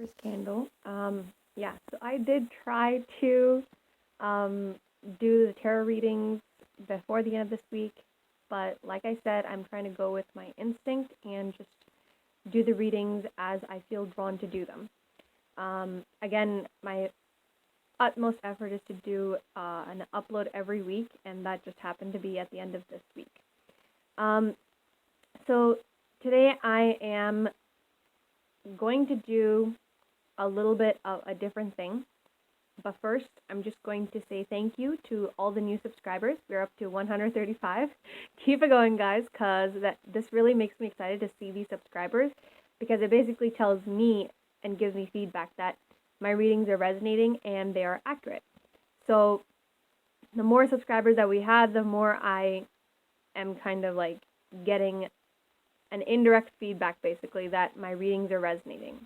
first candle. Yeah, so I did try to do the tarot readings before the end of this week, but like I said, I'm trying to go with my instinct and just do the readings as I feel drawn to do them. Again, my utmost effort is to do an upload every week, and that just happened to be at the end of this week. So today I am going to do a little bit of a different thing. But first, I'm just going to say thank you to all the new subscribers. We're up to 135. Keep it going, guys, because this really makes me excited to see these subscribers, because it basically tells me and gives me feedback that my readings are resonating and they are accurate. So the more subscribers that we have, the more I am kind of like getting an indirect feedback, basically, that my readings are resonating.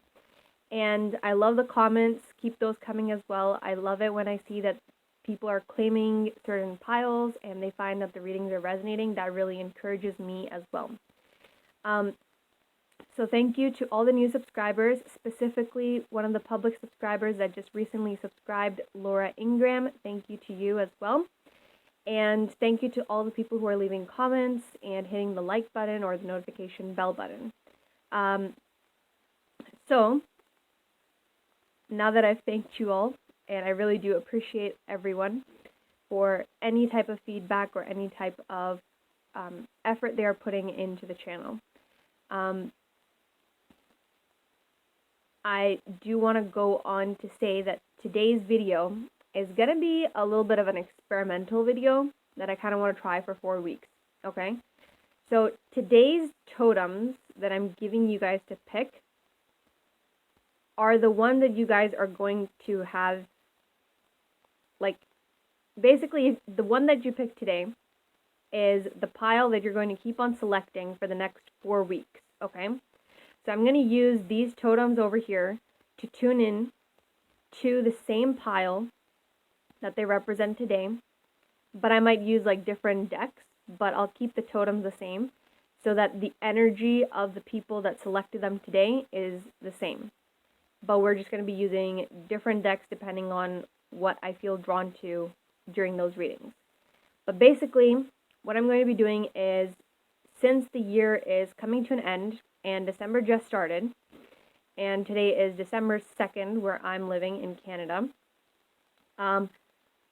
And I love the comments. Keep those coming as well. I love it when I see that people are claiming certain piles and they find that the readings are resonating. That really encourages me as well. So thank you to all the new subscribers, specifically one of the public subscribers that just recently subscribed, Laura Ingram. Thank you to you as well. And thank you to all the people who are leaving comments and hitting the like button or the notification bell button. So now that I've thanked you all, and I really do appreciate everyone for any type of feedback or any type of effort they are putting into the channel. I do want to go on to say that today's video is going to be a little bit of an experimental video that I kind of want to try for 4 weeks, okay? So today's totems that I'm giving you guys to pick are the one that you guys are going to have, like, basically the one that you pick today is the pile that you're going to keep on selecting for the next 4 weeks, okay? So I'm going to use these totems over here to tune in to the same pile that they represent today, but I might use like different decks, but I'll keep the totems the same so that the energy of the people that selected them today is the same. But we're just going to be using different decks depending on what I feel drawn to during those readings. But basically, what I'm going to be doing is, since the year is coming to an end and December just started, and today is December 2nd where I'm living in Canada,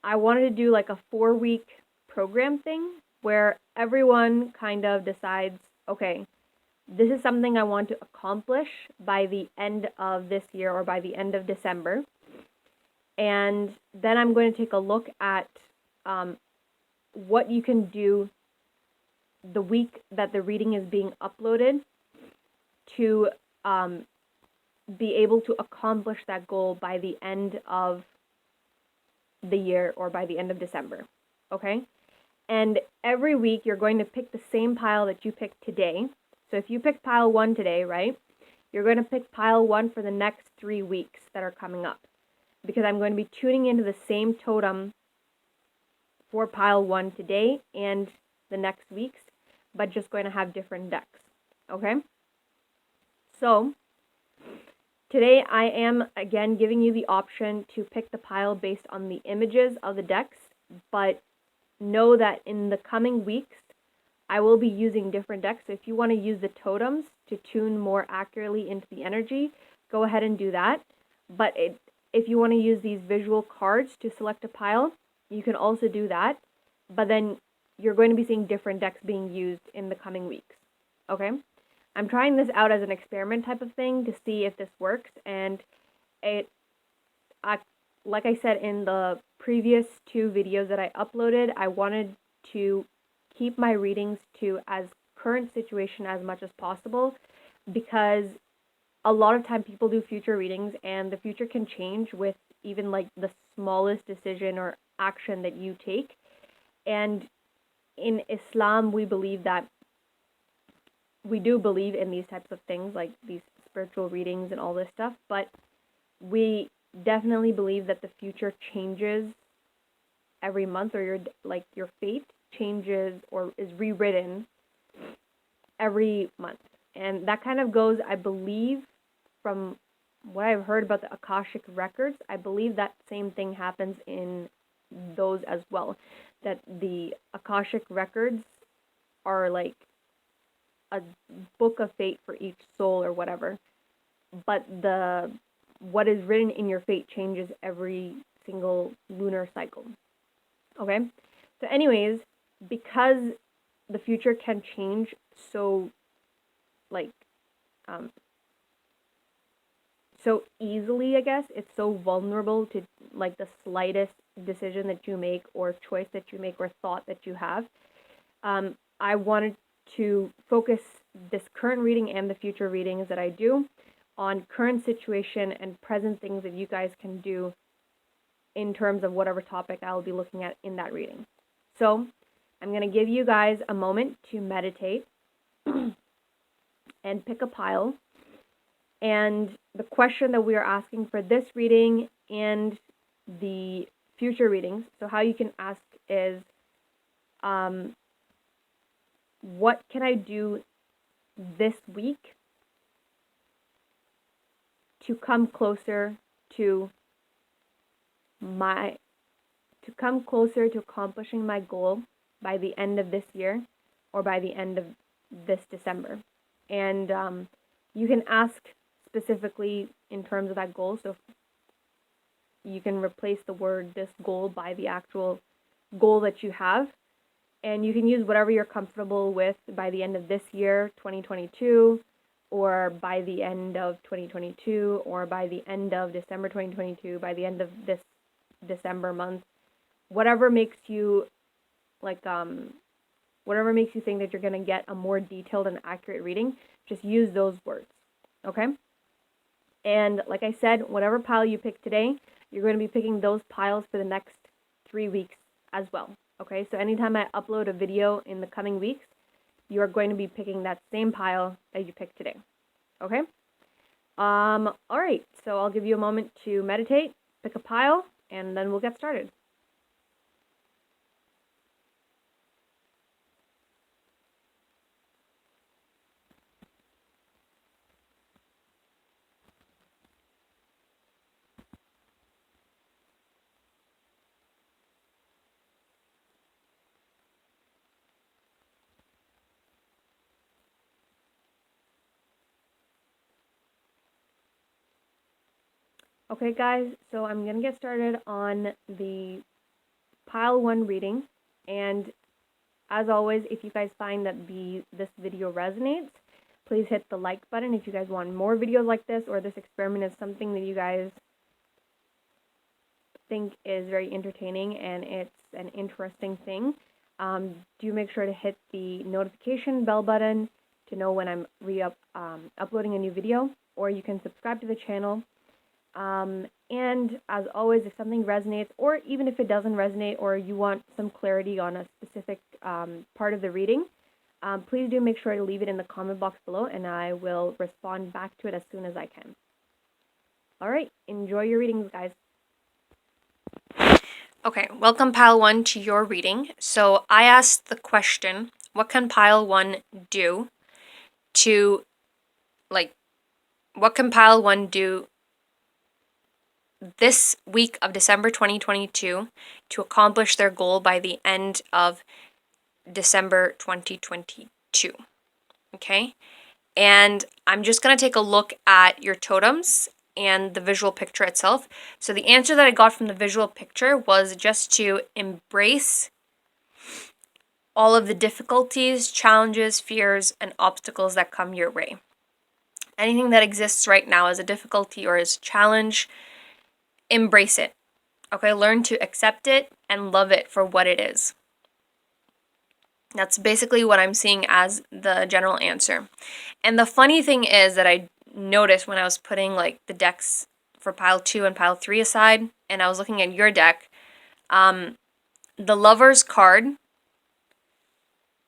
I wanted to do like a 4-week program thing where everyone kind of decides, okay, this is something I want to accomplish by the end of this year or by the end of December. And then I'm going to take a look at what you can do the week that the reading is being uploaded to be able to accomplish that goal by the end of the year or by the end of December, okay? And every week you're going to pick the same pile that you picked today. So if you pick pile 1 today, right, you're going to pick pile 1 for the next 3 weeks that are coming up, because I'm going to be tuning into the same totem for pile 1 today and the next weeks, but just going to have different decks, okay? So today I am again giving you the option to pick the pile based on the images of the decks, but know that in the coming weeks I will be using different decks. So if you want to use the totems to tune more accurately into the energy, go ahead and do that. But if you want to use these visual cards to select a pile, you can also do that. But then you're going to be seeing different decks being used in the coming weeks, okay? I'm trying this out as an experiment type of thing to see if this works. And like I said in the previous 2 videos that I uploaded, I wanted to keep my readings to as current situation as much as possible, because a lot of time people do future readings and the future can change with even like the smallest decision or action that you take. And in Islam, we do believe in these types of things, like these spiritual readings and all this stuff, but we definitely believe that the future changes every month, or your fate changes or is rewritten every month. And that kind of goes, I believe, from what I've heard about the Akashic records, I believe that same thing happens in those as well. That the Akashic records are like a book of fate for each soul or whatever. But what is written in your fate changes every single lunar cycle. Okay? So anyways, because the future can change so like so easily, I guess, it's so vulnerable to like the slightest decision that you make or choice that you make or thought that you have. I wanted to focus this current reading and the future readings that I do on current situation and present things that you guys can do in terms of whatever topic I'll be looking at in that reading. So I'm going to give you guys a moment to meditate and pick a pile. And the question that we are asking for this reading and the future readings, so how you can ask is, what can I do this week to come closer to accomplishing my goal by the end of this year or by the end of this December? And you can ask specifically in terms of that goal. So you can replace the word this goal by the actual goal that you have. And you can use whatever you're comfortable with by the end of this year, 2022, or by the end of 2022, or by the end of December 2022, by the end of this December month. Whatever makes you whatever makes you think that you're going to get a more detailed and accurate reading, just use those words. Okay? And like I said, whatever pile you pick today, you're going to be picking those piles for the next 3 weeks as well. Okay, so anytime I upload a video in the coming weeks, you are going to be picking that same pile that you picked today. Okay? All right, so I'll give you a moment to meditate, pick a pile, and then we'll get started. Okay, guys, so I'm going to get started on the pile 1 reading. And as always, if you guys find that this video resonates, please hit the like button if you guys want more videos like this, or this experiment is something that you guys think is very entertaining and it's an interesting thing. Do make sure to hit the notification bell button to know when I'm uploading a new video, or you can subscribe to the channel. And as always, if something resonates, or even if it doesn't resonate, or you want some clarity on a specific part of the reading, please do make sure to leave it in the comment box below, and I will respond back to it as soon as I can. All right, enjoy your readings, guys. Okay, welcome pile 1 to your reading. So I asked the question, what can pile 1 do to, what can pile 1 do this week of December 2022 to accomplish their goal by the end of December 2022. Okay? And I'm just going to take a look at your totems and the visual picture itself. So the answer that I got from the visual picture was just to embrace all of the difficulties, challenges, fears, and obstacles that come your way. Anything that exists right now as a difficulty or as a challenge, embrace it. Okay, learn to accept it and love it for what it is. That's basically what I'm seeing as the general answer. And the funny thing is that I noticed when I was putting the decks for pile 2 and pile 3 aside, and I was looking at your deck, the Lover's card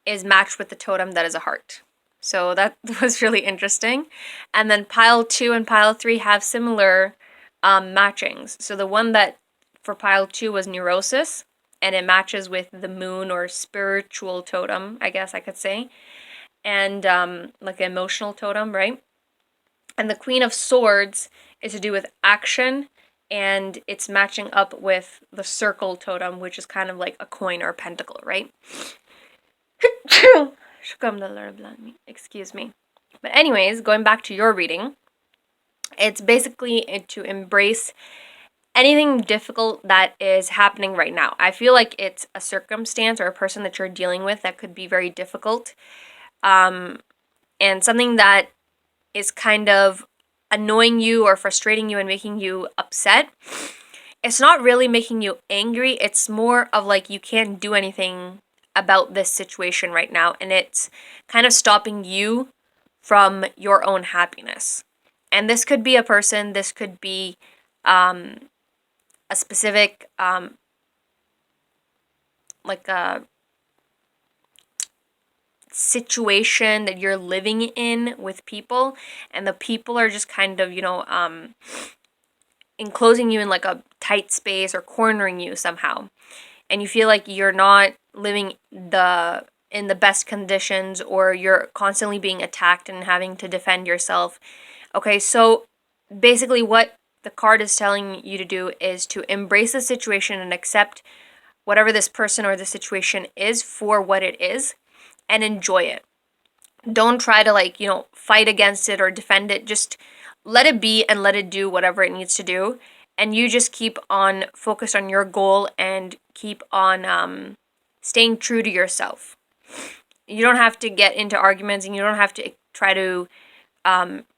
is matched with the totem that is a heart. So that was really interesting. And then pile 2 and pile 3 have similar matchings. So the one that for pile 2 was neurosis, and it matches with the moon or spiritual totem, I guess I could say, and like an emotional totem, right? And the Queen of Swords is to do with action, and it's matching up with the circle totem, which is kind of like a coin or a pentacle, right? Excuse me. But anyways, going back to your reading, it's basically to embrace anything difficult that is happening right now. I feel like it's a circumstance or a person that you're dealing with that could be very difficult, and something that is kind of annoying you or frustrating you and making you upset. It's not really making you angry. It's more of like you can't do anything about this situation right now, and it's kind of stopping you from your own happiness. And this could be a person, this could be a specific like a situation that you're living in with people, and the people are just kind of, enclosing you in like a tight space or cornering you somehow, and you feel like you're not living in the best conditions, or you're constantly being attacked and having to defend yourself. Okay, so basically what the card is telling you to do is to embrace the situation and accept whatever this person or the situation is for what it is, and enjoy it. Don't try to fight against it or defend it. Just let it be and let it do whatever it needs to do, and you just keep on focused on your goal and keep on staying true to yourself. You don't have to get into arguments, and you don't have to try to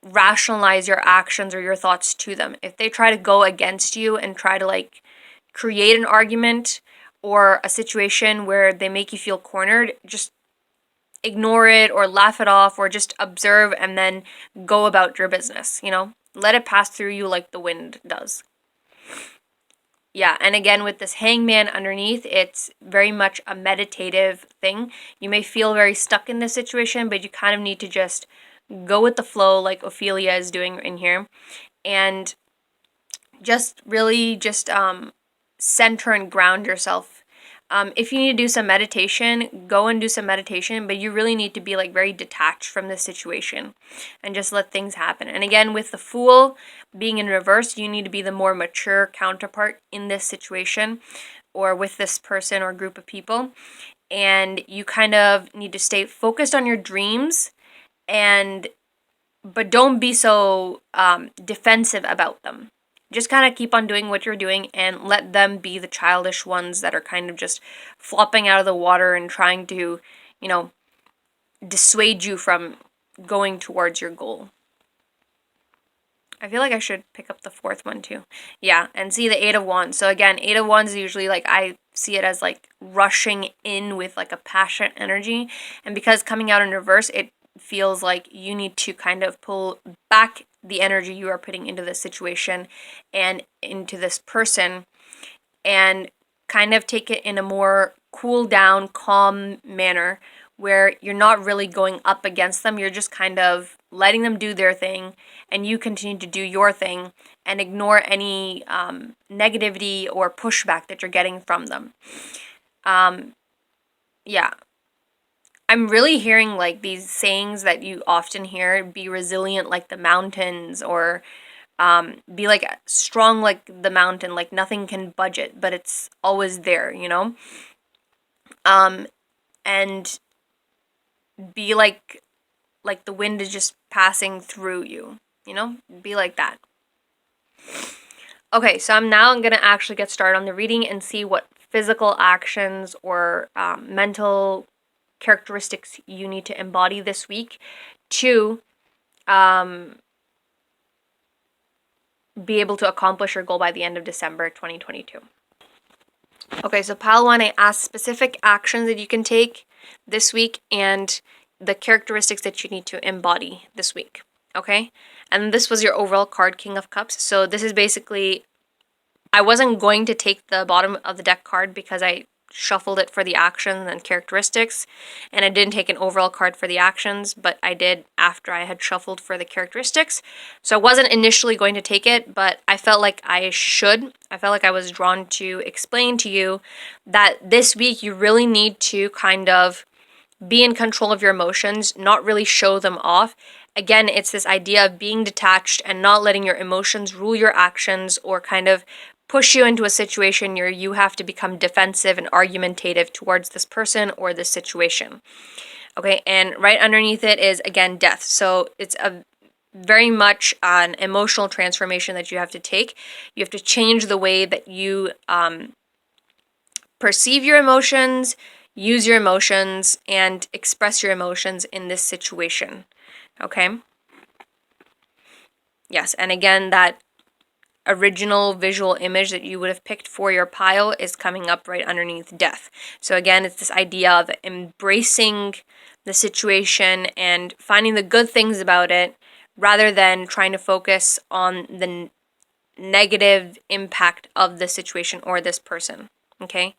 rationalize your actions or your thoughts to them. If they try to go against you and try to create an argument or a situation where they make you feel cornered, just ignore it or laugh it off, or just observe and then go about your business, Let it pass through you like the wind does. Yeah, and again, with this hangman underneath, it's very much a meditative thing. You may feel very stuck in this situation, but you kind of need to just go with the flow like Ophelia is doing in here, and just really just center and ground yourself. If you need to do some meditation, go and do some meditation, but you really need to be very detached from this situation and just let things happen. And again, with the Fool being in reverse, you need to be the more mature counterpart in this situation or with this person or group of people. And you kind of need to stay focused on your dreams, but don't be so defensive about them. Just kind of keep on doing what you're doing and let them be the childish ones that are kind of just flopping out of the water and trying to, dissuade you from going towards your goal. I feel like I should pick up the fourth one too. Yeah, and see the Eight of Wands. So again, Eight of Wands is usually I see it as rushing in with a passionate energy. And because coming out in reverse, it feels like you need to kind of pull back the energy you are putting into this situation and into this person, and kind of take it in a more cool down, calm manner where you're not really going up against them. You're just kind of letting them do their thing, and you continue to do your thing and ignore any negativity or pushback that you're getting from them. Yeah. I'm really hearing these sayings that you often hear: be resilient like the mountains, or be strong like the mountain, nothing can budge it, but it's always there, and be like the wind is just passing through you, be like that. Okay, so I'm gonna actually get started on the reading and see what physical actions or mental characteristics you need to embody this week to be able to accomplish your goal by the end of December 2022. Okay, so pile one, I asked specific actions that you can take this week and the characteristics that you need to embody this week. Okay, and this was your overall card, King of Cups. So this is basically, I wasn't going to take the bottom of the deck card because I shuffled it for the actions and characteristics, and I didn't take an overall card for the actions, but I did after I had shuffled for the characteristics. So I wasn't initially going to take it, but I felt like I should. I felt like I was drawn to explain to you that this week you really need to kind of be in control of your emotions, not really show them off, again, it's this idea of being detached and not letting your emotions rule your actions or kind of push you into a situation where you have to become defensive and argumentative towards this person or this situation. Okay, and right underneath it is, again, death. So it's a very much an emotional transformation that you have to take. You have to change the way that you perceive your emotions, use your emotions, and express your emotions in this situation. Okay? Yes, and again, that original visual image that you would have picked for your pile is coming up right underneath death. So again, it's this idea of embracing the situation and finding the good things about it rather than trying to focus on the negative impact of the situation or this person. Okay?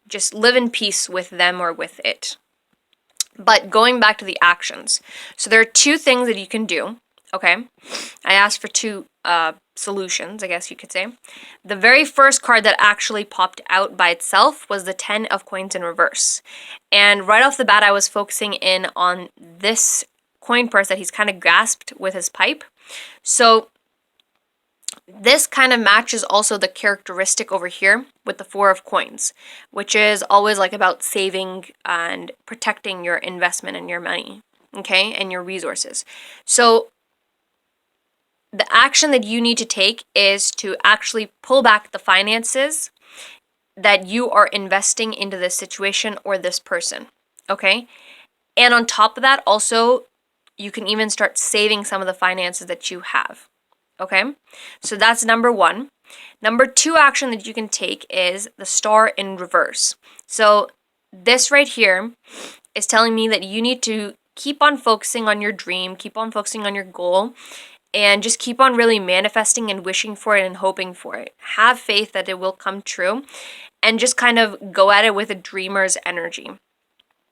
Just live in peace with them or with it. But going back to the actions. So there are two things that you can do. Okay? I asked for two solutions, I guess you could say. The very first card that actually popped out by itself was the 10 of coins in reverse. And right off the bat, I was focusing in on this coin purse that he's kind of grasped with his pipe. So this kind of matches also the characteristic over here with the 4 of coins, which is always like about saving and protecting your investment and your money, okay, and your resources. So the action that you need to take is to actually pull back the finances that you are investing into this situation or this person, okay? And on top of that, also, you can even start saving some of the finances that you have, okay? So that's number one. Number two action that you can take is the star in reverse. So this right here is telling me that you need to keep on focusing on your dream, keep on focusing on your goal, and just keep on really manifesting and wishing for it and hoping for it. Have faith that it will come true and just kind of go at it with a dreamer's energy.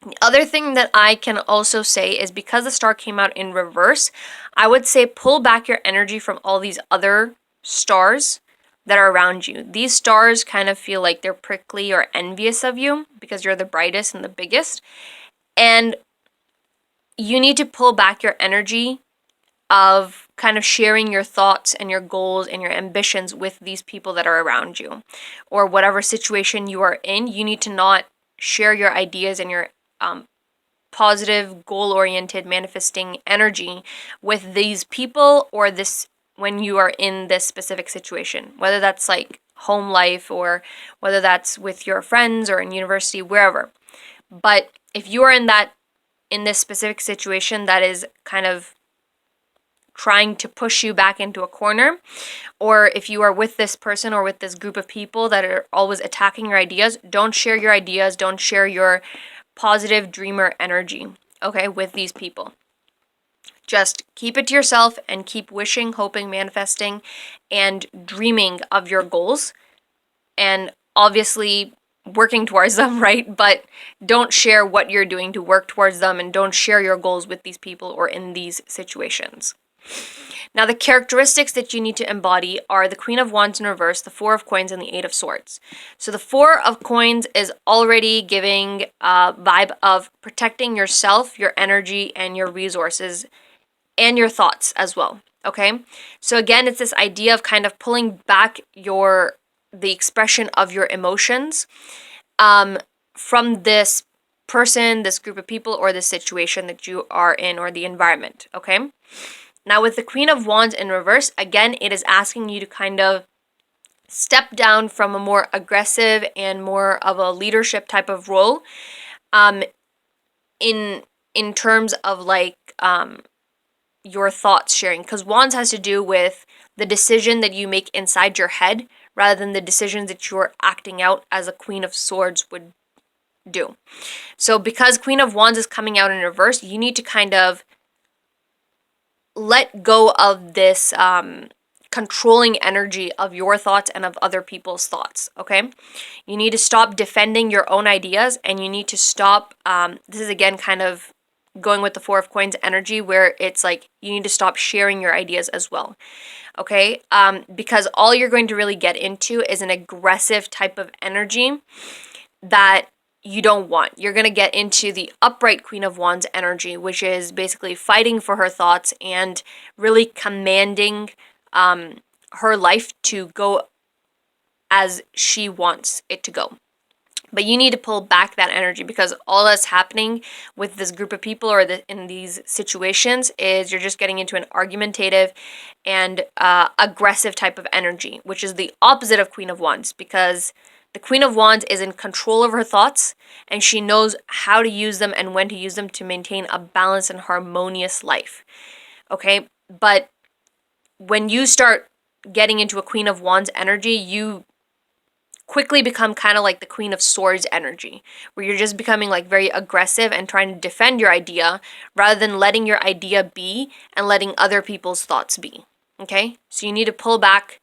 The other thing that I can also say is because the star came out in reverse, I would say pull back your energy from all these other stars that are around you. These stars kind of feel like they're prickly or envious of you because you're the brightest and the biggest. And you need to pull back your energy of kind of sharing your thoughts and your goals and your ambitions with these people that are around you, or whatever situation you are in. You need to not share your ideas and your positive, goal-oriented, manifesting energy with these people or this when you are in this specific situation, whether that's like home life or whether that's with your friends or in university, wherever. But if you are in this specific situation that is kind of trying to push you back into a corner, or if you are with this person or with this group of people that are always attacking your ideas, don't share your ideas, don't share your positive dreamer energy, okay, with these people. Just keep it to yourself and keep wishing, hoping, manifesting, and dreaming of your goals, and obviously working towards them, right? But don't share what you're doing to work towards them, and don't share your goals with these people or in these situations. Now, the characteristics that you need to embody are the Queen of Wands in reverse, the 4 of Coins, and the 8 of Swords. So the 4 of Coins is already giving a vibe of protecting yourself, your energy, and your resources, and your thoughts as well, okay? So again, it's this idea of kind of pulling back the expression of your emotions from this person, this group of people, or the situation that you are in, or the environment, okay? Now, with the Queen of Wands in reverse, again, it is asking you to kind of step down from a more aggressive and more of a leadership type of role in terms of like your thoughts sharing. Because Wands has to do with the decision that you make inside your head rather than the decisions that you're acting out as a Queen of Swords would do. So because Queen of Wands is coming out in reverse, you need to kind of let go of this controlling energy of your thoughts and of other people's thoughts, okay? You need to stop defending your own ideas, and you need to stop, this is again kind of going with the 4 of Coins energy, where it's like you need to stop sharing your ideas as well, okay? Because all you're going to really get into is an aggressive type of energy that you don't want. You're going to get into the upright Queen of Wands energy, which is basically fighting for her thoughts and really commanding her life to go as she wants it to go. But you need to pull back that energy, because all that's happening with this group of people or in these situations is you're just getting into an argumentative and aggressive type of energy, which is the opposite of Queen of Wands, because the Queen of Wands is in control of her thoughts, and she knows how to use them and when to use them to maintain a balanced and harmonious life. Okay? But when you start getting into a Queen of Wands energy, you quickly become kind of like the Queen of Swords energy, where you're just becoming like very aggressive and trying to defend your idea rather than letting your idea be and letting other people's thoughts be. Okay? So you need to pull back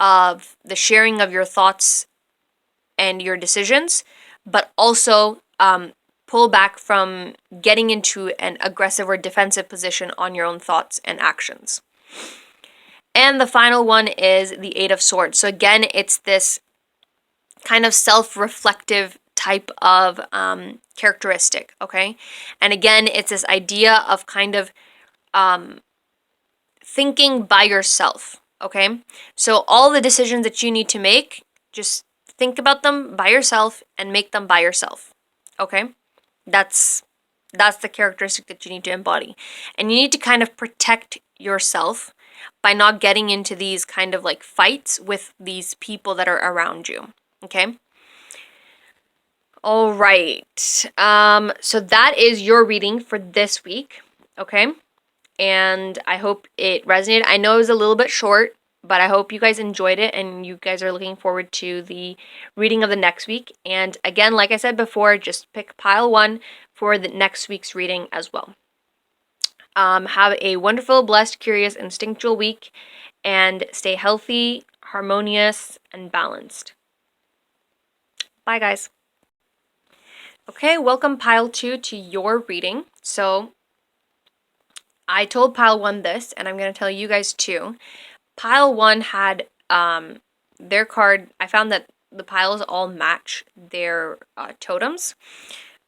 of the sharing of your thoughts and your decisions, but also pull back from getting into an aggressive or defensive position on your own thoughts and actions. And the final one is the Eight of Swords. So again, it's this kind of self-reflective type of characteristic, okay? And again, it's this idea of kind of thinking by yourself, okay? So all the decisions that you need to make, just think about them by yourself and make them by yourself, okay? That's the characteristic that you need to embody. And you need to kind of protect yourself by not getting into these kind of like fights with these people that are around you, okay? All right. So that is your reading for this week, okay? And I hope it resonated. I know it was a little bit short, but I hope you guys enjoyed it and you guys are looking forward to the reading of the next week. And again, like I said before, just pick pile 1 for the next week's reading as well. Have a wonderful, blessed, curious, instinctual week, and stay healthy, harmonious, and balanced. Bye, guys. Okay, welcome pile 2 to your reading. So I told pile 1 this, and I'm going to tell you guys too. Pile 1 had their card. I found that the piles all match their totems.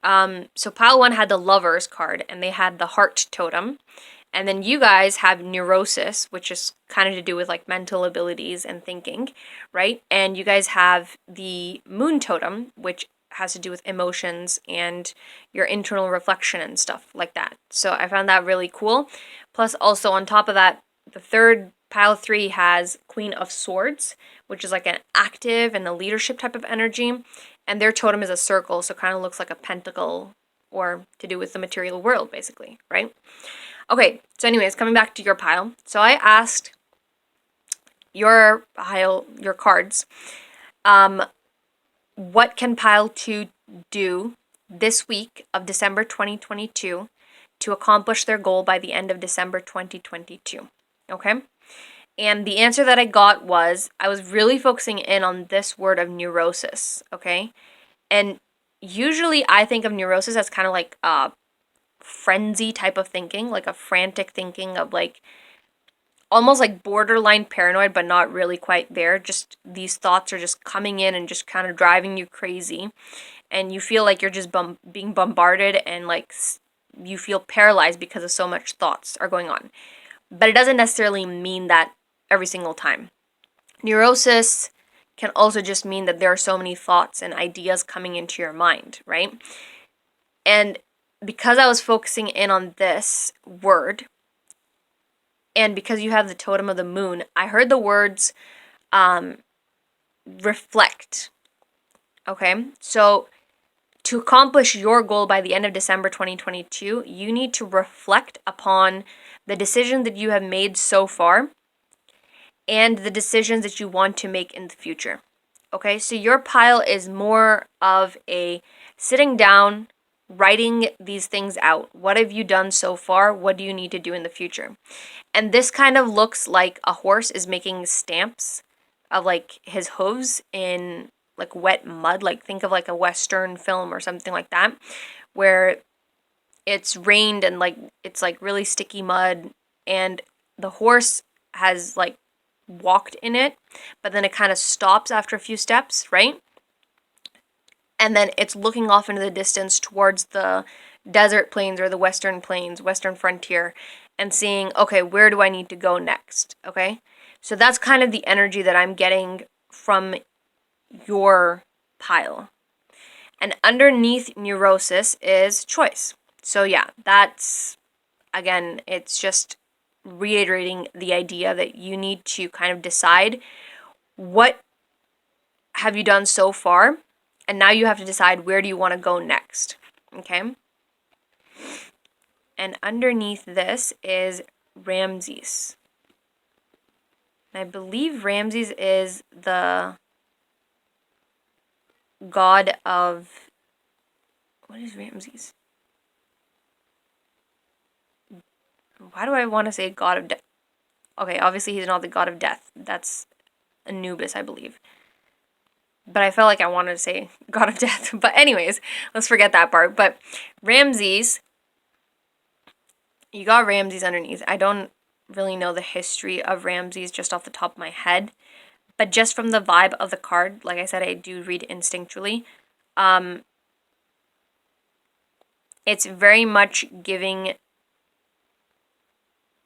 So pile 1 had the Lovers card, and they had the Heart totem. And then you guys have Neurosis, which is kind of to do with like mental abilities and thinking, right? And you guys have the Moon totem, which has to do with emotions and your internal reflection and stuff like that. So I found that really cool. Plus also on top of that, the third pile 3 has Queen of Swords, which is like an active and a leadership type of energy. And their totem is a circle, so it kind of looks like a pentacle, or to do with the material world, basically, right? Okay, so anyways, coming back to your pile. So I asked your pile, your cards, what can pile 2 do this week of December 2022 to accomplish their goal by the end of December 2022, okay? And the answer that I got was, I was really focusing in on this word of neurosis, okay? And usually I think of neurosis as kind of like a frenzy type of thinking, like a frantic thinking of like almost like borderline paranoid, but not really quite there. Just these thoughts are just coming in and just kind of driving you crazy. And you feel like you're just being bombarded, and like you feel paralyzed because of so much thoughts are going on. But it doesn't necessarily mean that every single time. Neurosis can also just mean that there are so many thoughts and ideas coming into your mind, right? And because I was focusing in on this word, and because you have the totem of the moon, I heard the words reflect. Okay? So to accomplish your goal by the end of December 2022, you need to reflect upon the decisions that you have made so far and the decisions that you want to make in the future. Okay? So your pile is more of a sitting down, writing these things out. What have you done so far? What do you need to do in the future? And this kind of looks like a horse is making stamps of like his hooves in like wet mud. Like think of like a Western film or something like that, where it's rained and like it's like really sticky mud, and the horse has like walked in it, but then it kind of stops after a few steps, right? and then it's looking off into the distance towards the desert plains or the western plains, western frontier, and seeing, okay, where do I need to go next? Okay? So that's kind of the energy that I'm getting from your pile. And underneath neurosis is choice. So yeah, that's, again, it's just reiterating the idea that you need to kind of decide what have you done so far, and now you have to decide where do you want to go next. Okay? And underneath this is Ramses. And I believe Ramses is the god of, what is Ramses? Why do I want to say god of death? Okay, obviously he's not the god of death. That's Anubis, I believe. But I felt like I wanted to say god of death. But anyways, let's forget that part. But Ramses, you got Ramses underneath. I don't really know the history of Ramses just off the top of my head. But just from the vibe of the card, like I said, I do read instinctually. It's very much giving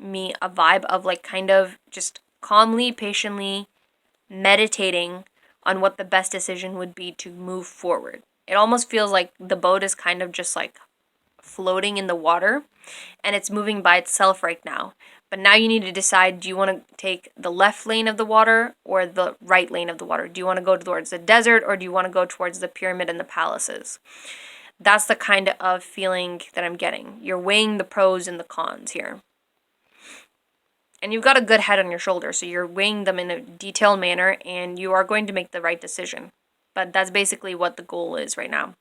me a vibe of like kind of just calmly, patiently meditating on what the best decision would be to move forward. It almost feels like the boat is kind of just like floating in the water and it's moving by itself right now. But now you need to decide, do you want to take the left lane of the water or the right lane of the water? Do you want to go towards the desert or do you want to go towards the pyramid and the palaces? That's the kind of feeling that I'm getting. You're weighing the pros and the cons here. And you've got a good head on your shoulder, so you're weighing them in a detailed manner and you are going to make the right decision. But that's basically what the goal is right now.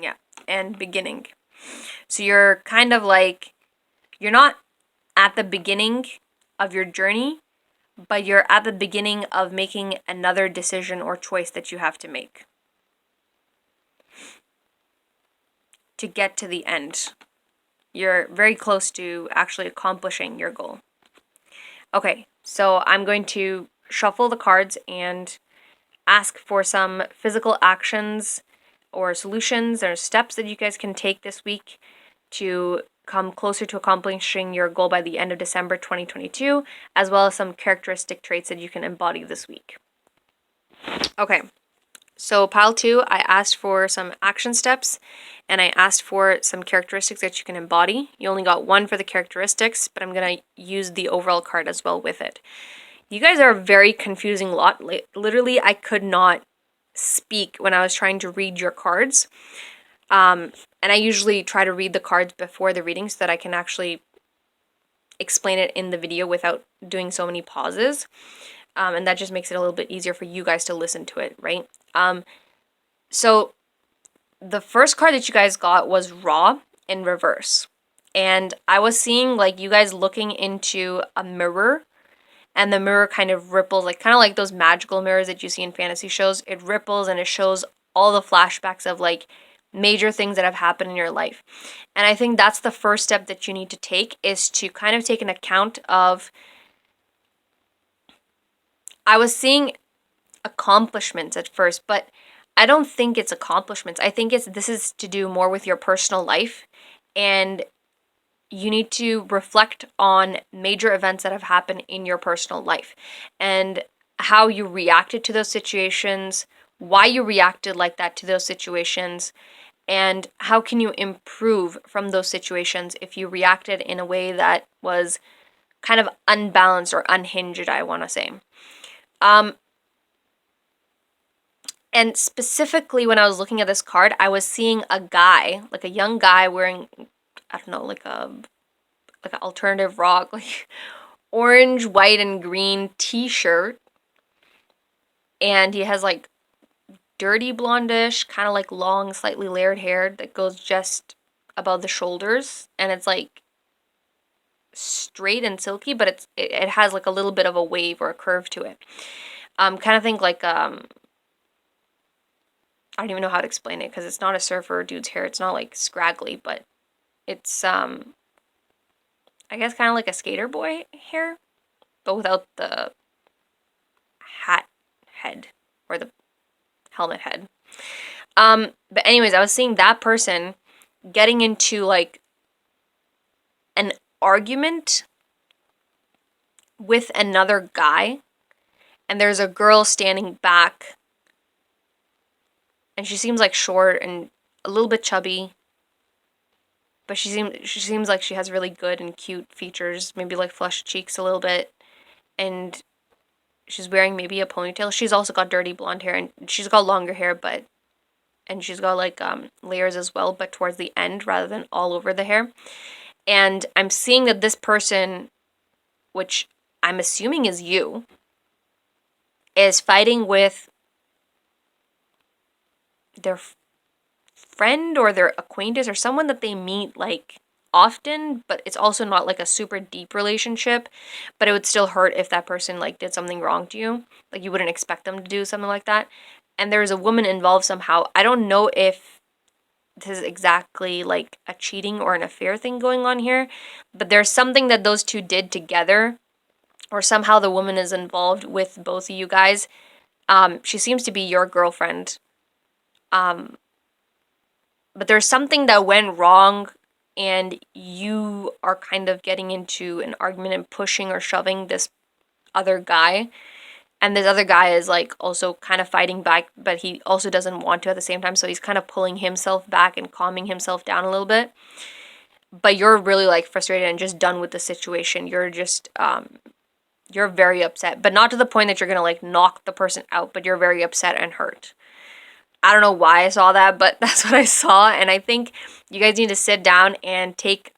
Yeah, and beginning. So you're kind of like, you're not at the beginning of your journey, but you're at the beginning of making another decision or choice that you have to make to get to the end. You're very close to actually accomplishing your goal. Okay, so I'm going to shuffle the cards and ask for some physical actions or solutions or steps that you guys can take this week to come closer to accomplishing your goal by the end of December 2022, as well as some characteristic traits that you can embody this week. Okay, so pile 2, I asked for some action steps and I asked for some characteristics that you can embody. You only got one for the characteristics, but I'm going to use the overall card as well with it. You guys are a very confusing lot. Literally, I could not speak when I was trying to read your cards. And I usually try to read the cards before the reading so that I can actually explain it in the video without doing so many pauses. And that just makes it a little bit easier for you guys to listen to it, right? So the first card that you guys got was Raw in reverse. And I was seeing like you guys looking into a mirror, and the mirror kind of ripples, like kind of like those magical mirrors that you see in fantasy shows. It ripples and it shows all the flashbacks of like major things that have happened in your life. And I think that's the first step that you need to take, is to kind of take an account of, I was seeing accomplishments at first, but I don't think it's accomplishments. I think this is to do more with your personal life, and you need to reflect on major events that have happened in your personal life and how you reacted to those situations, why you reacted like that to those situations, and how can you improve from those situations if you reacted in a way that was kind of unbalanced or unhinged, I want to say. And specifically when I was looking at this card, I was seeing a guy, like a young guy wearing, I don't know, like an alternative rock, like orange, white, and green t-shirt. And he has like dirty blondish, kind of like long, slightly layered hair that goes just above the shoulders. And it's like straight and silky, but it has like a little bit of a wave or a curve to it. Kind of think like I don't even know how to explain it because it's not a surfer dude's hair. It's not like scraggly, but it's I guess kind of like a skater boy hair, but without the hat head or the helmet head. But anyways, I was seeing that person getting into like an argument with another guy, and there's a girl standing back, and she seems like short and a little bit chubby, but she seems like she has really good and cute features, maybe like flushed cheeks a little bit, and she's wearing maybe a ponytail. She's also got dirty blonde hair, and she's got longer hair, but and she's got like layers as well, but towards the end rather than all over the hair. And I'm seeing that this person, which I'm assuming is you, is fighting with their friend or their acquaintance or someone that they meet like often, but it's also not like a super deep relationship, but it would still hurt if that person like did something wrong to you. Like you wouldn't expect them to do something like that. And there's a woman involved somehow. I don't know if this is exactly like a cheating or an affair thing going on here, but there's something that those two did together, or somehow the woman is involved with both of you guys. She seems to be your girlfriend. Um, but there's something that went wrong, and you are kind of getting into an argument and pushing or shoving this other guy. And this other guy is like also kind of fighting back, but he also doesn't want to at the same time. So he's kind of pulling himself back and calming himself down a little bit. But you're really like frustrated and just done with the situation. You're just you're very upset, but not to the point that you're gonna like knock the person out, but you're very upset and hurt. I don't know why I saw that, but that's what I saw. And I think you guys need to sit down and take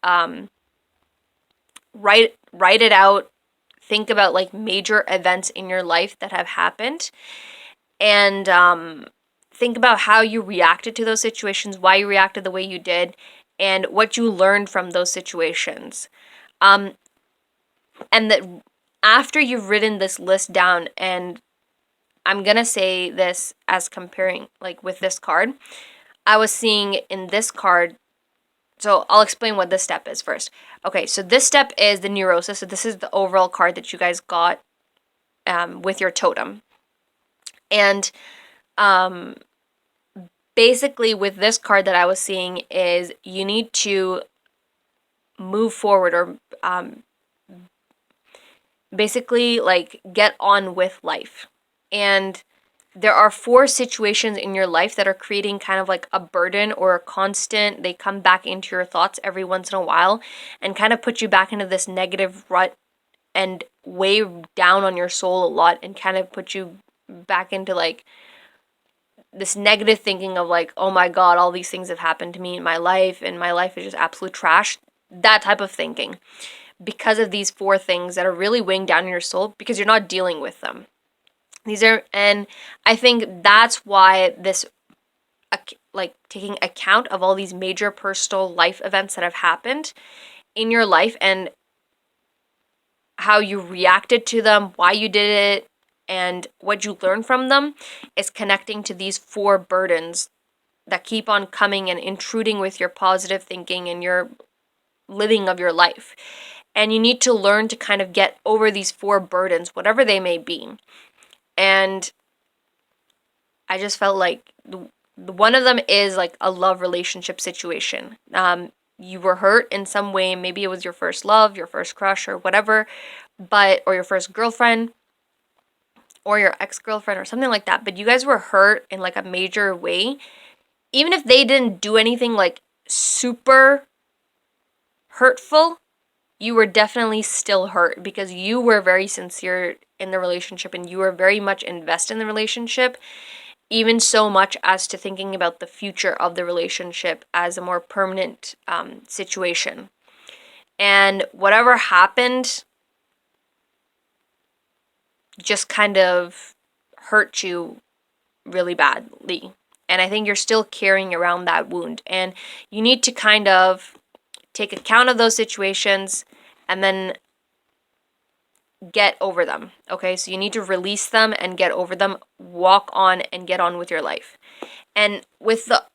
write it out. Think about like major events in your life that have happened, and think about how you reacted to those situations, why you reacted the way you did, and what you learned from those situations. Um, and that after you've written this list down, and I'm gonna say this as comparing like with this card, I was seeing in this card. So I'll explain what this step is first. Okay, so this step is the neurosis. So this is the overall card that you guys got with your totem. And um, basically with this card that I was seeing is you need to move forward, or basically like get on with life. And there are 4 situations in your life that are creating kind of like a burden or a constant, they come back into your thoughts every once in a while and kind of put you back into this negative rut and weigh down on your soul a lot, and kind of put you back into like this negative thinking of like, oh my god, all these things have happened to me in my life and my life is just absolute trash. That type of thinking, because of these 4 things that are really weighing down your soul because you're not dealing with them. And I think that's why this, like taking account of all these major personal life events that have happened in your life and how you reacted to them, why you did it, and what you learned from them is connecting to these 4 burdens that keep on coming and intruding with your positive thinking and your living of your life. And you need to learn to kind of get over these 4 burdens, whatever they may be. And I just felt like one of them is like a love relationship situation. You were hurt in some way. Maybe it was your first love, your first crush, or whatever, or your first girlfriend, or your ex-girlfriend, or something like that. But you guys were hurt in like a major way. Even if they didn't do anything like super hurtful, you were definitely still hurt because you were very sincere in the relationship and you were very much invested in the relationship, even so much as to thinking about the future of the relationship as a more permanent situation. And whatever happened just kind of hurt you really badly. And I think you're still carrying around that wound. And you need to kind of take account of those situations and then get over them. Okay, so you need to release them and get over them, walk on and get on with your life. And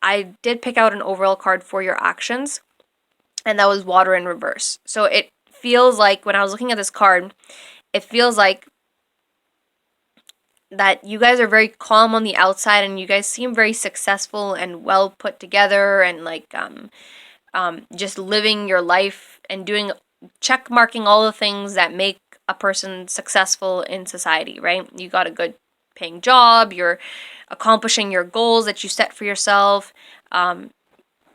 I did pick out an overall card for your actions, and that was water in reverse. So it feels like when I was looking at this card, it feels like that you guys are very calm on the outside, and you guys seem very successful and well put together, and like just living your life and doing check marking all the things that make a person successful in society, right? You got a good paying job, you're accomplishing your goals that you set for yourself. Um,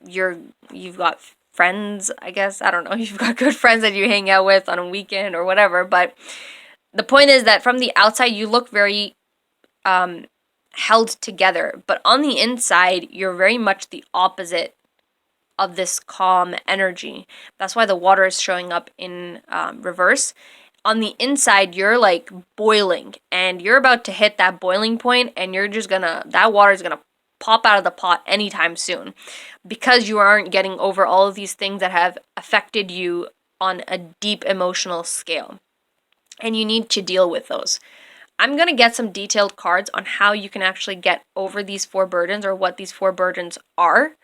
you've got friends, I guess. I don't know. You've got good friends that you hang out with on a weekend or whatever. But the point is that from the outside, you look very held together. But on the inside, you're very much the opposite of this calm energy. That's why the water is showing up in reverse. On the inside, you're like boiling, and you're about to hit that boiling point, and you're just gonna, that water is gonna pop out of the pot anytime soon, because you aren't getting over all of these things that have affected you on a deep emotional scale. And you need to deal with those. I'm going to get some detailed cards on how you can actually get over these 4 burdens, or what these 4 burdens are.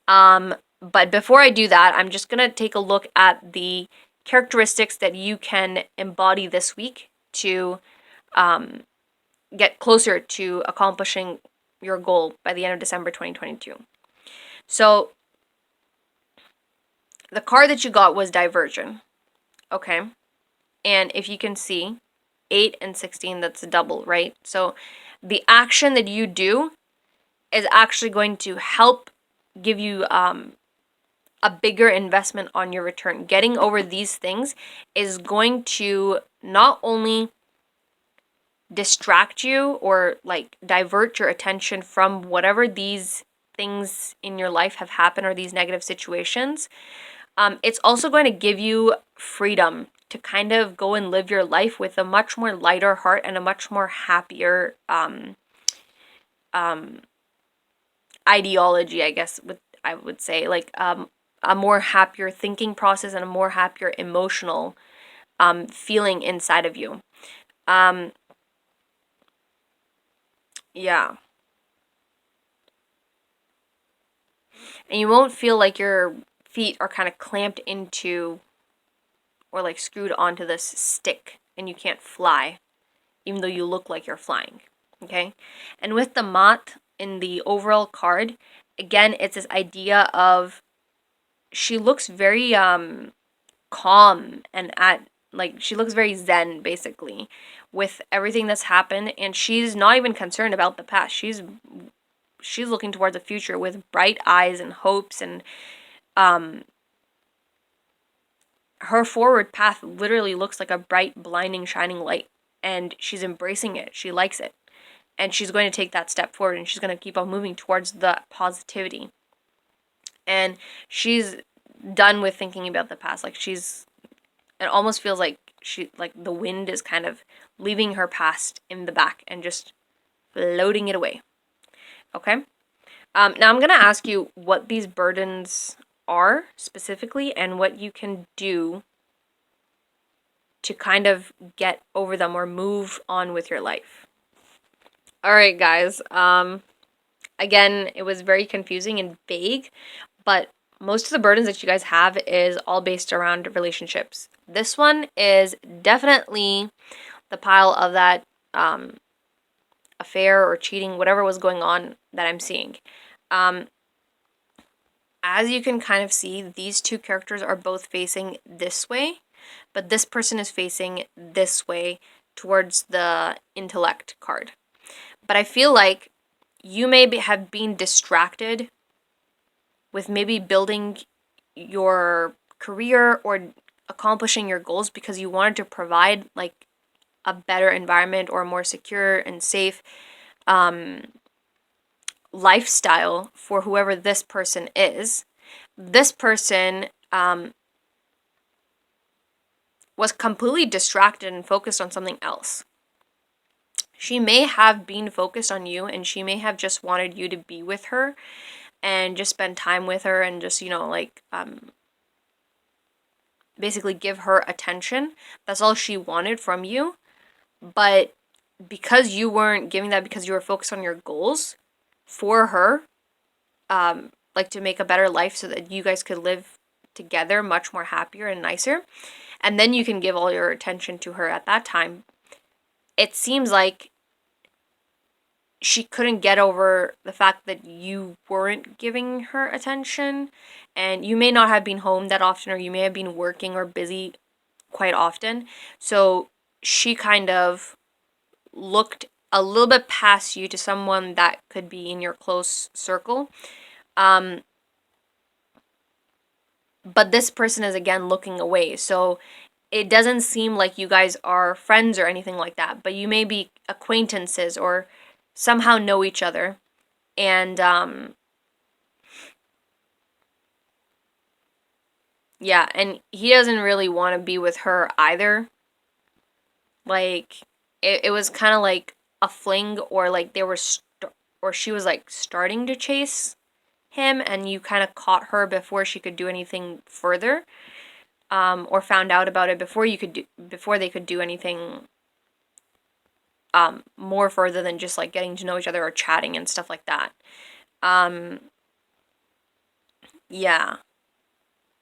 But before I do that, I'm just going to take a look at the characteristics that you can embody this week to get closer to accomplishing your goal by the end of December 2022. So the card that you got was Diversion. Okay. And if you can see, 8 and 16, that's a double, right? So the action that you do is actually going to help give you a bigger investment on your return. Getting over these things is going to not only distract you or like divert your attention from whatever these things in your life have happened, or these negative situations. It's also going to give you freedom to kind of go and live your life with a much more lighter heart and a much more happier ideology, I guess I would say, like a more happier thinking process and a more happier emotional feeling inside of you. Yeah. And you won't feel like your feet are kind of clamped into or like screwed onto this stick and you can't fly, even though you look like you're flying. Okay? And with the mat in the overall card, again, it's this idea of she looks very calm and at like she looks very zen basically with everything that's happened, and she's not even concerned about the past. She's looking towards the future with bright eyes and hopes, and her forward path literally looks like a bright, blinding, shining light, and she's embracing it. She likes it, and she's going to take that step forward, and she's going to keep on moving towards the positivity. And she's done with thinking about the past. Like it almost feels like the wind is kind of leaving her past in the back and just floating it away. Okay? Now I'm going to ask you what these burdens are specifically and what you can do to kind of get over them or move on with your life. All right, guys. Again, it was very confusing and vague, but most of the burdens that you guys have is all based around relationships. This one is definitely the pile of that affair or cheating, whatever was going on that I'm seeing. As you can kind of see, these 2 characters are both facing this way, but this person is facing this way towards the intellect card. But I feel like you may have been distracted with maybe building your career or accomplishing your goals because you wanted to provide like a better environment or a more secure and safe lifestyle for whoever this person is. This person was completely distracted and focused on something else. She may have been focused on you, and she may have just wanted you to be with her and just spend time with her and just, basically give her attention. That's all she wanted from you. But because you weren't giving that, because you were focused on your goals for her, like to make a better life so that you guys could live together much more happier and nicer, and then you can give all your attention to her at that time, it seems like she couldn't get over the fact that you weren't giving her attention, and you may not have been home that often, or you may have been working or busy quite often. So she kind of looked a little bit past you to someone that could be in your close circle. Um, but this person is again looking away. So it doesn't seem like you guys are friends or anything like that, but you may be acquaintances or somehow know each other. And yeah, and he doesn't really want to be with her either. Like, it was kind of like a fling, or like they were, or she was like starting to chase him, and you kind of caught her before she could do anything further, or found out about it before they could do anything more further than just like getting to know each other or chatting and stuff like that. Um, yeah,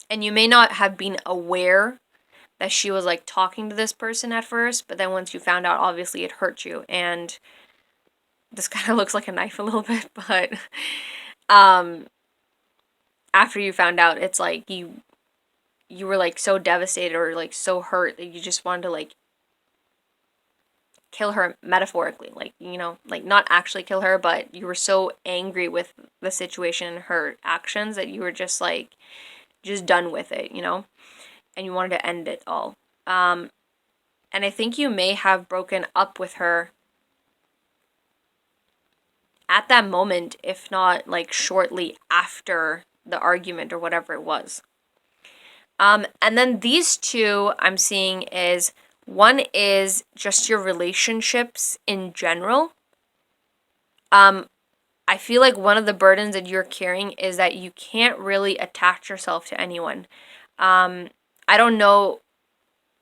and you may not have been aware that she was like talking to this person at first, but then once you found out, obviously it hurt you. And this kind of looks like a knife a little bit, but um, after you found out, it's like you were like so devastated or like so hurt that you just wanted to like kill her, metaphorically, like, like not actually kill her, but you were so angry with the situation and her actions that you were just like just done with it, and you wanted to end it all. And I think you may have broken up with her at that moment, if not like shortly after the argument or whatever it was. And then these two I'm seeing is, one is just your relationships in general. I feel like one of the burdens that you're carrying is that you can't really attach yourself to anyone. I don't know.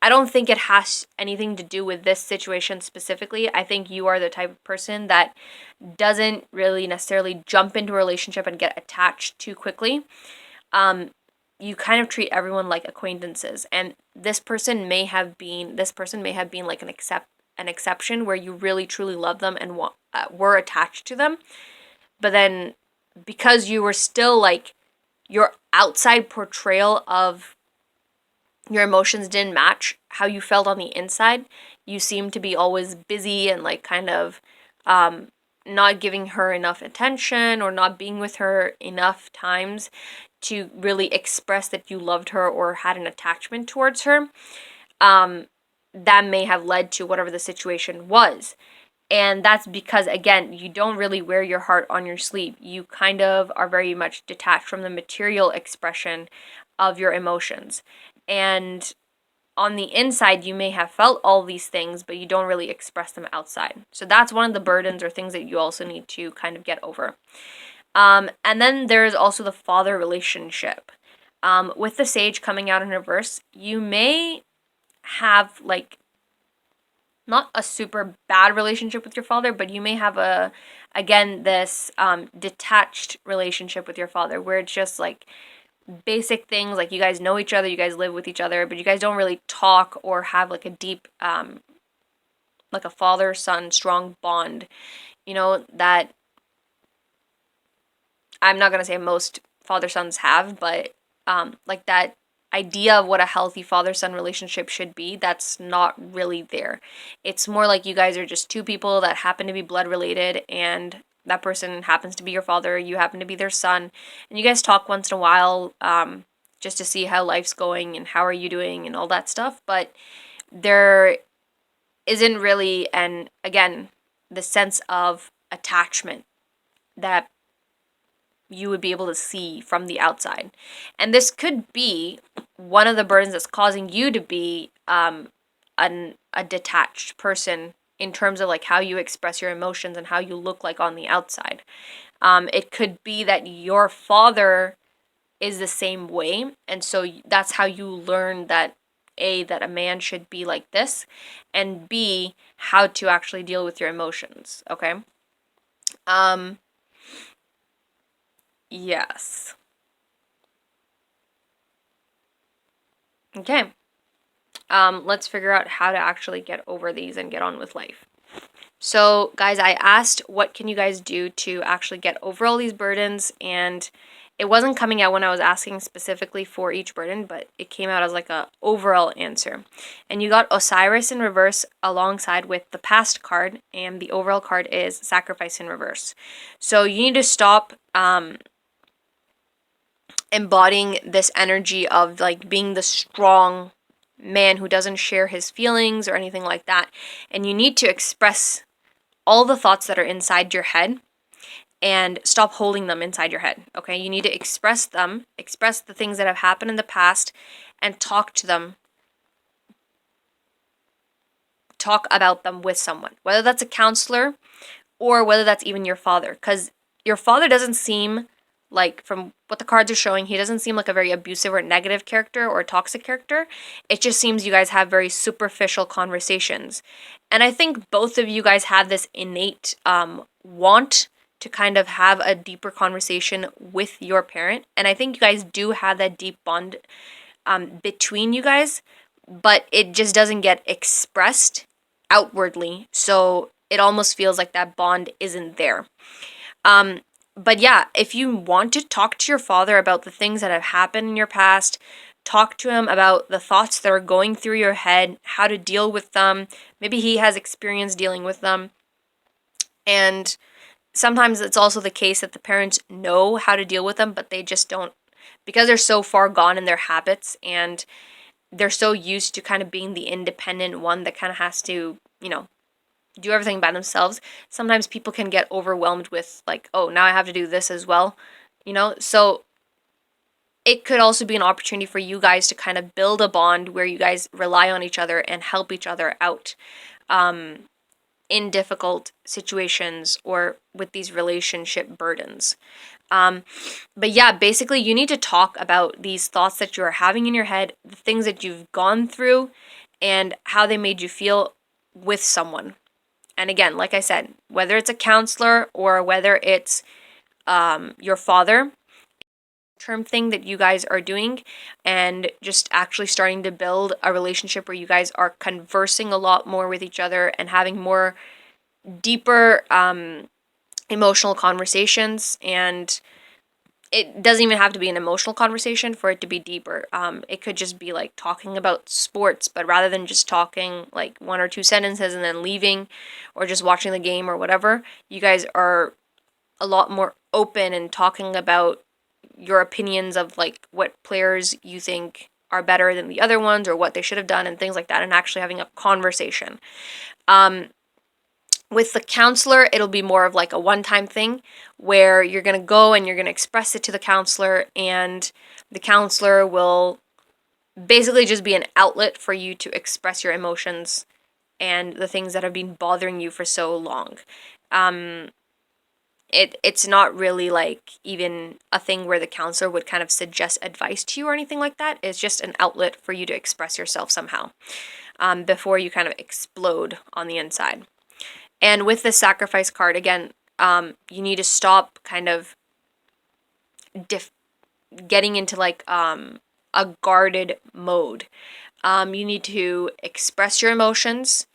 I don't think it has anything to do with this situation specifically. I think you are the type of person that doesn't really necessarily jump into a relationship and get attached too quickly. You kind of treat everyone like acquaintances, and this person may have been like an exception where you really truly love them and were attached to them. But then, because you were still like, your outside portrayal of your emotions didn't match how you felt on the inside, you seemed to be always busy and like kind of not giving her enough attention or not being with her enough times to really express that you loved her or had an attachment towards her. That may have led to whatever the situation was. And that's because, again, you don't really wear your heart on your sleeve. You kind of are very much detached from the material expression of your emotions. And on the inside, you may have felt all these things, but you don't really express them outside. So that's one of the burdens or things that you also need to kind of get over. And then there's also the father relationship. With the sage coming out in reverse, you may have like not a super bad relationship with your father, but you may have this detached relationship with your father where it's just like basic things, like you guys know each other, you guys live with each other, but you guys don't really talk or have like a deep like a father son strong bond, that I'm not going to say most father sons have, but like that idea of what a healthy father son relationship should be, that's not really there. It's more like you guys are just two people that happen to be blood related, and that person happens to be your father, you happen to be their son, and you guys talk once in a while, just to see how life's going and how are you doing and all that stuff. But there isn't really, and again, the sense of attachment that you would be able to see from the outside. And this could be one of the burdens that's causing you to be a detached person in terms of like how you express your emotions and how you look like on the outside. It could be that your father is the same way, and so that's how you learn that that a man should be like this, and B, how to actually deal with your emotions. Okay. Yes. Okay. Let's figure out how to actually get over these and get on with life. So, guys, I asked what can you guys do to actually get over all these burdens, and it wasn't coming out when I was asking specifically for each burden, but it came out as like a overall answer. And you got Osiris in reverse alongside with the past card, and the overall card is sacrifice in reverse. So you need to stop embodying this energy of like being the strong man who doesn't share his feelings or anything like that. And you need to express all the thoughts that are inside your head and stop holding them inside your head. Okay, you need to express them, express the things that have happened in the past, and talk to them, talk about them with someone, whether that's a counselor or whether that's even your father, because your father doesn't seem like, from what the cards are showing, he doesn't seem like a very abusive or negative character or toxic character. It just seems you guys have very superficial conversations. And I think both of you guys have this innate want to kind of have a deeper conversation with your parent. And I think you guys do have that deep bond between you guys, but it just doesn't get expressed outwardly. So it almost feels like that bond isn't there. But yeah, if you want to talk to your father about the things that have happened in your past, talk to him about the thoughts that are going through your head, how to deal with them. Maybe he has experience dealing with them. And sometimes it's also the case that the parents know how to deal with them, but they just don't, because they're so far gone in their habits and they're so used to kind of being the independent one that kind of has to, do everything by themselves. Sometimes people can get overwhelmed with like, oh, now I have to do this as well, So it could also be an opportunity for you guys to kind of build a bond where you guys rely on each other and help each other out in difficult situations or with these relationship burdens. But yeah, basically, you need to talk about these thoughts that you are having in your head, the things that you've gone through, and how they made you feel with someone. And again, like I said, whether it's a counselor or whether it's your father, term thing that you guys are doing, and just actually starting to build a relationship where you guys are conversing a lot more with each other and having more deeper emotional conversations. And it doesn't even have to be an emotional conversation for it to be deeper. It could just be like talking about sports, but rather than just talking like one or two sentences and then leaving or just watching the game or whatever, you guys are a lot more open and talking about your opinions of like what players you think are better than the other ones or what they should have done and things like that, and actually having a conversation. With the counselor, it'll be more of like a one-time thing where you're going to go and you're going to express it to the counselor, and the counselor will basically just be an outlet for you to express your emotions and the things that have been bothering you for so long. It's not really like even a thing where the counselor would kind of suggest advice to you or anything like that. It's just an outlet for you to express yourself somehow before you kind of explode on the inside. And with the sacrifice card, again, you need to stop kind of getting into like a guarded mode. You need to express your emotions,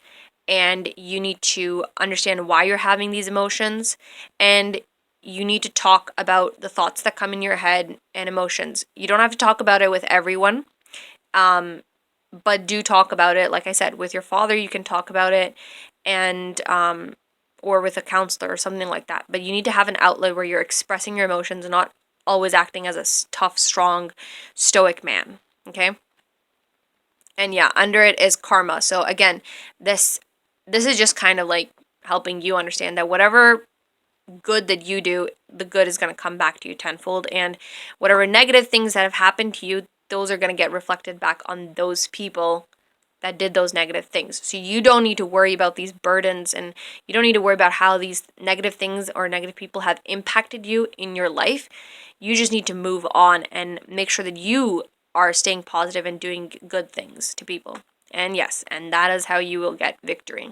and you need to understand why you're having these emotions, and you need to talk about the thoughts that come in your head and emotions. You don't have to talk about it with everyone, but do talk about it. Like I said, with your father, you can talk about it, and or with a counselor or something like that. But you need to have an outlet where you're expressing your emotions and not always acting as a tough, strong, stoic man. Okay? And yeah, under it is karma. So again, this is just kind of like helping you understand that whatever good that you do, the good is going to come back to you tenfold, and whatever negative things that have happened to you, those are going to get reflected back on those people that did those negative things. So you don't need to worry about these burdens, and you don't need to worry about how these negative things or negative people have impacted you in your life. You just need to move on and make sure that you are staying positive and doing good things to people. And yes, and that is how you will get victory.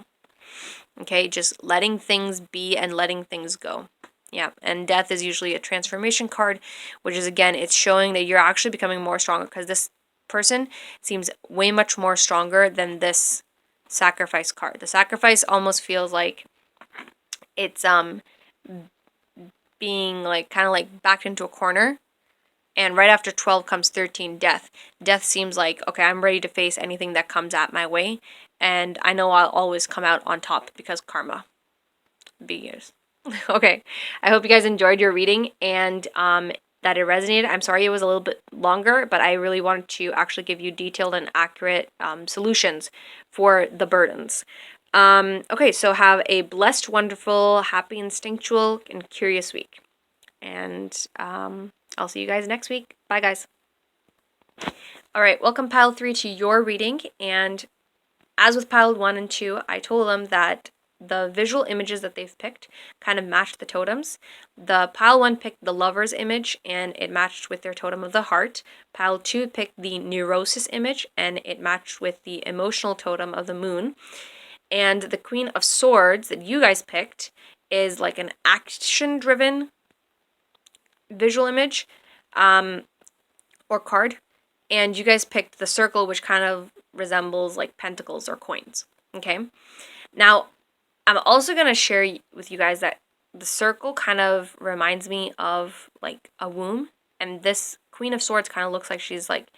Okay, just letting things be and letting things go. Yeah, and death is usually a transformation card, which is, again, it's showing that you're actually becoming more stronger, because this person seems way much more stronger than this sacrifice card. The sacrifice almost feels like It's being like kind of like backed into a corner. And right after 12 comes 13, death. Death seems like, okay, I'm ready to face anything that comes at my way. And I know I'll always come out on top because karma. Be yours. Okay, I hope you guys enjoyed your reading and that it resonated. I'm sorry it was a little bit longer, but I really wanted to actually give you detailed and accurate solutions for the burdens. Okay, so have a blessed, wonderful, happy, instinctual, and curious week. And I'll see you guys next week. Bye, guys. All right, welcome pile 3 to your reading. And as with pile 1 and 2, I told them that the visual images that they've picked kind of matched the totems. The pile 1 picked the lover's image and it matched with their totem of the heart. Pile 2 picked the neurosis image and it matched with the emotional totem of the moon. And the Queen of Swords that you guys picked is like an action-driven visual image or card. And you guys picked the circle, which kind of resembles like pentacles or coins. Okay. Now, I'm also going to share with you guys that the circle kind of reminds me of like a womb. And this Queen of Swords kind of looks like she's like,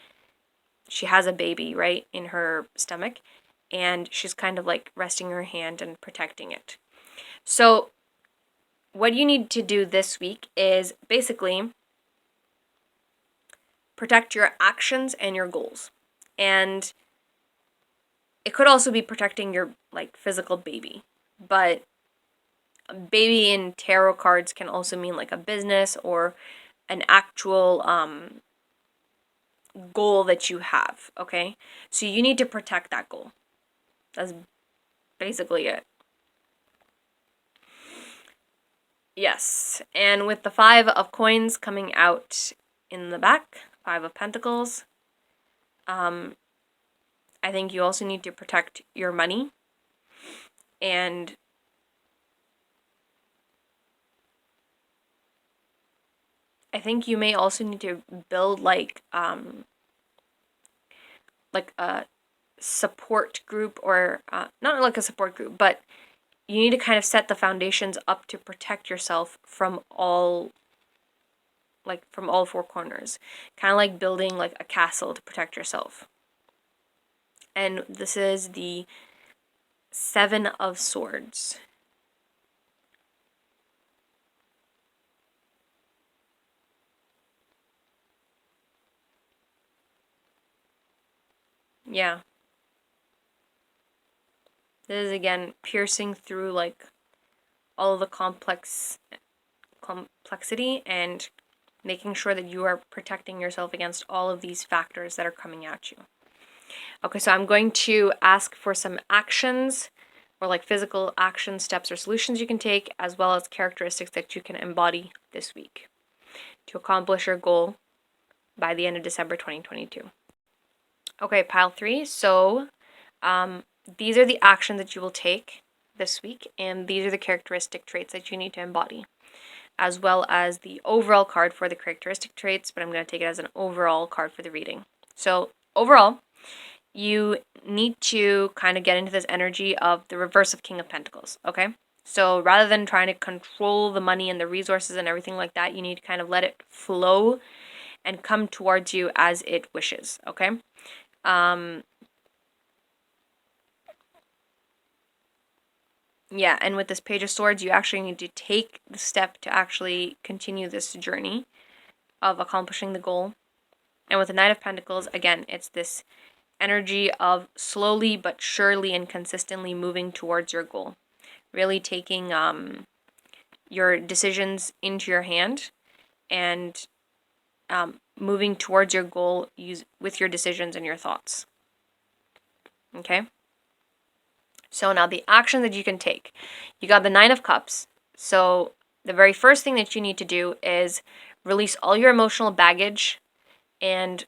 she has a baby, right, in her stomach. And she's kind of like resting her hand and protecting it. So what you need to do this week is basically protect your actions and your goals. And it could also be protecting your like physical baby. But a baby in tarot cards can also mean like a business or an actual goal that you have, okay? So you need to protect that goal. That's basically it. Yes, and with the 5 of coins coming out in the back, 5 of pentacles, I think you also need to protect your money and I think you may also need to build like a support group or not like a support group, but you need to kind of set the foundations up to protect yourself from all four corners. Kind of like building like a castle to protect yourself. And this is the 7 of Swords. Yeah. This is again piercing through like all of the complexity and making sure that you are protecting yourself against all of these factors that are coming at you. Okay, so I'm going to ask for some actions or like physical action steps or solutions you can take, as well as characteristics that you can embody this week to accomplish your goal by the end of December 2022. Okay, pile 3. So these are the actions that you will take this week, and these are the characteristic traits that you need to embody, as well as the overall card for the characteristic traits, but I'm going to take it as an overall card for the reading. So overall, you need to kind of get into this energy of the reverse of King of Pentacles, okay? So rather than trying to control the money and the resources and everything like that, you need to kind of let it flow and come towards you as it wishes, okay? Yeah, and with this Page of Swords, you actually need to take the step to actually continue this journey of accomplishing the goal. And with the Knight of Pentacles, again, it's this energy of slowly but surely and consistently moving towards your goal. Really taking your decisions into your hand and moving towards your goal with your decisions and your thoughts. Okay? So now the action that you can take. You got the 9 of Cups. So the very first thing that you need to do is release all your emotional baggage and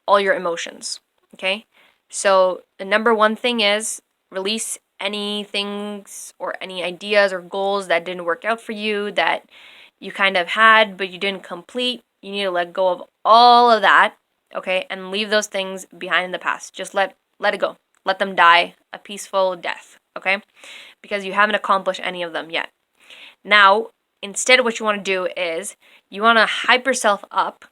all your emotions. Okay? So the number one thing is release any things or any ideas or goals that didn't work out for you, that you kind of had but you didn't complete. You need to let go of all of that, okay? And leave those things behind in the past. Just let it go. Let them die a peaceful death, okay? Because you haven't accomplished any of them yet. Now, instead, what you want to do is you want to hype yourself up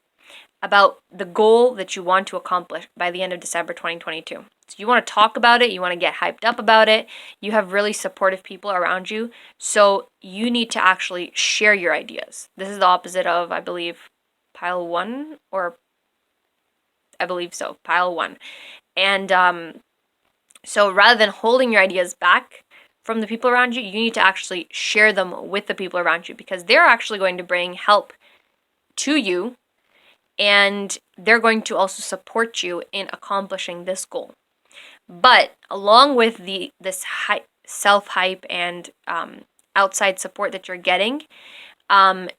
about the goal that you want to accomplish by the end of December 2022. So you want to talk about it, you want to get hyped up about it. You have really supportive people around you. So you need to actually share your ideas. This is the opposite of, I believe, pile one, or I believe so, pile one. And so rather than holding your ideas back from the people around you, you need to actually share them with the people around you, because they're actually going to bring help to you, and they're going to also support you in accomplishing this goal. But along with this self hype and outside support that you're getting,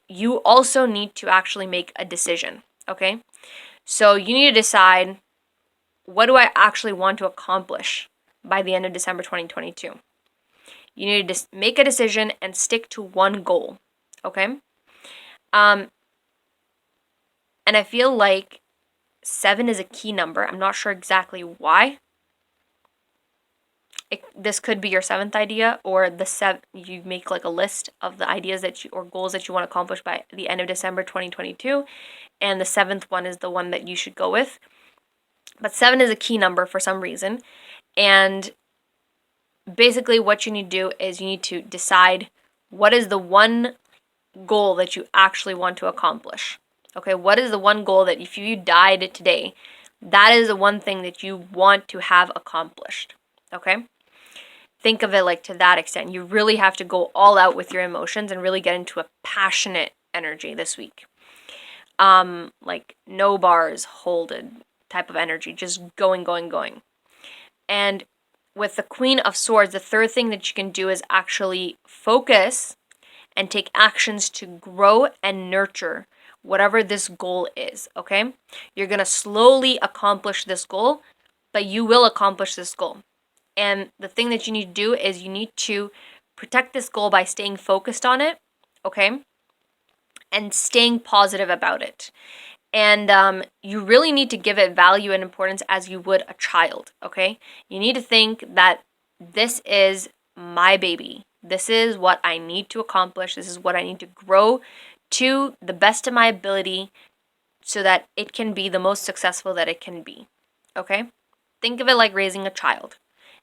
you also need to actually make a decision. Okay, so you need to decide, what do I actually want to accomplish by the end of December 2022? You need to make a decision and stick to one goal. Okay, and I feel like 7 is a key number. I'm not sure exactly why. This could be your 7th idea, or you make like a list of the ideas that you, or goals that you want to accomplish by the end of December 2022, and the 7th one is the one that you should go with. But 7 is a key number for some reason, and basically what you need to do is you need to decide what is the one goal that you actually want to accomplish. Okay, what is the one goal that if you died today, that is the one thing that you want to have accomplished. Okay? Think of it like to that extent. You really have to go all out with your emotions and really get into a passionate energy this week. Like no bars holded type of energy, just going, going, going. And with the Queen of Swords, the third thing that you can do is actually focus and take actions to grow and nurture whatever this goal is, okay? You're going to slowly accomplish this goal, but you will accomplish this goal. And the thing that you need to do is you need to protect this goal by staying focused on it, okay? And staying positive about it. And you really need to give it value and importance as you would a child, okay? You need to think that this is my baby. This is what I need to accomplish. This is what I need to grow to the best of my ability so that it can be the most successful that it can be, okay? Think of it like raising a child.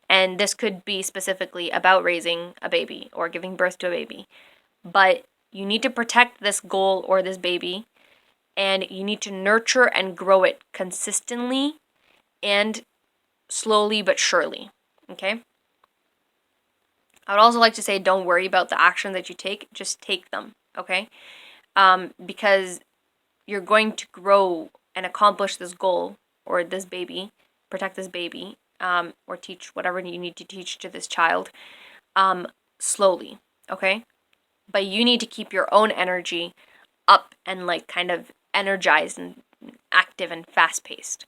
And this could be specifically about raising a baby or giving birth to a baby. But you need to protect this goal or this baby, and you need to nurture and grow it consistently and slowly but surely, okay? I would also like to say, don't worry about the action that you take, just take them, okay? Because you're going to grow and accomplish this goal or this baby, protect this baby, or teach whatever you need to teach to this child, slowly, okay? But you need to keep your own energy up and like kind of energized and active and fast-paced.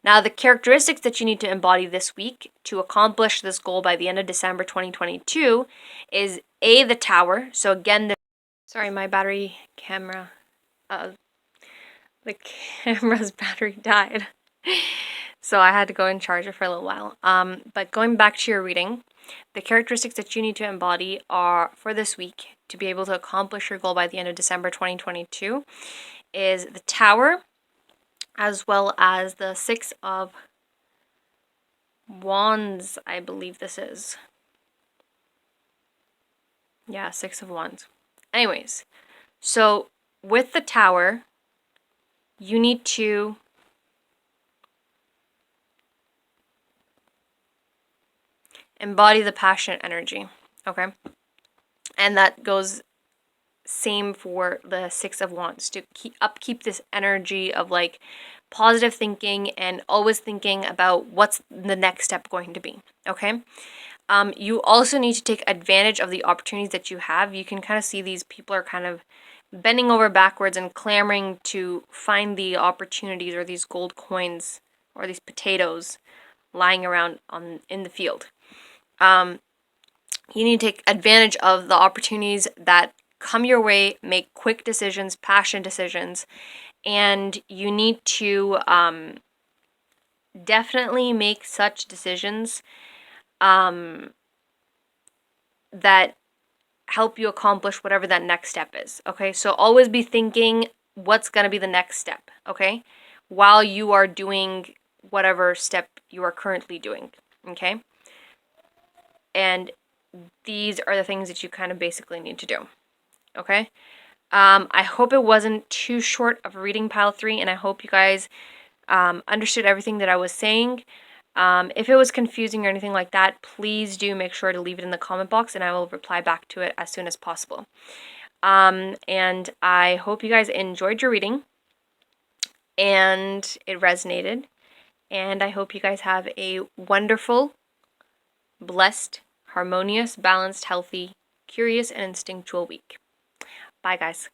Now, the characteristics that you need to embody this week to accomplish this goal by the end of December 2022 is A, the tower. So again, sorry, my the camera's battery died. So I had to go and charge it for a little while. But going back to your reading, the characteristics that you need to embody are for this week to be able to accomplish your goal by the end of December 2022 is the tower, as well as the 6 of Wands, I believe this is. Yeah, 6 of Wands. Anyways, so with the tower, you need to embody the passionate energy, okay? And that goes same for the 6 of Wands, to keep this energy of like positive thinking and always thinking about what's the next step going to be, okay? You also need to take advantage of the opportunities that you have. You can kind of see these people are kind of bending over backwards and clamoring to find the opportunities or these gold coins or these potatoes lying around in the field. You need to take advantage of the opportunities that come your way, make quick decisions, passion decisions, and you need to definitely make such decisions that help you accomplish whatever that next step is. Okay, so always be thinking what's going to be the next step. Okay, while you are doing whatever step you are currently doing. Okay, and these are the things that you kind of basically need to do. Okay. I hope it wasn't too short of a reading pile 3, and I hope you guys understood everything that I was saying. If it was confusing or anything like that, please do make sure to leave it in the comment box, and I will reply back to it as soon as possible. And I hope you guys enjoyed your reading and it resonated. And I hope you guys have a wonderful, blessed, harmonious, balanced, healthy, curious, and instinctual week. Bye, guys.